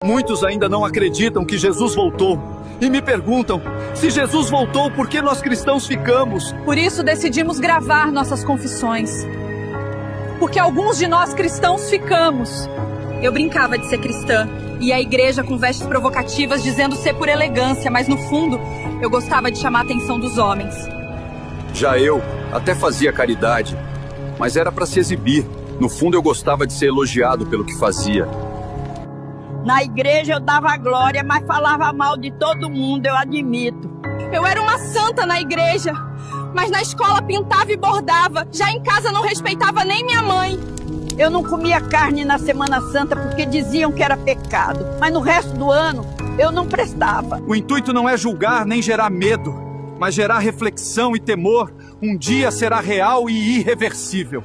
Muitos ainda não acreditam que Jesus voltou. E me perguntam, se Jesus voltou, por que nós cristãos ficamos? Por isso decidimos gravar nossas confissões. Porque alguns de nós cristãos ficamos. Eu brincava de ser cristã. Ia à igreja com vestes provocativas dizendo ser por elegância, mas no fundo, eu gostava de chamar a atenção dos homens. Já eu até fazia caridade, mas era para se exibir. No fundo, eu gostava de ser elogiado pelo que fazia. Na igreja eu dava glória, mas falava mal de todo mundo, eu admito. Eu era uma santa na igreja, mas na escola pintava e bordava. Já em casa não respeitava nem minha mãe. Eu não comia carne na Semana Santa porque diziam que era pecado, mas no resto do ano eu não prestava. O intuito não é julgar nem gerar medo, mas gerar reflexão e temor. Um dia será real e irreversível.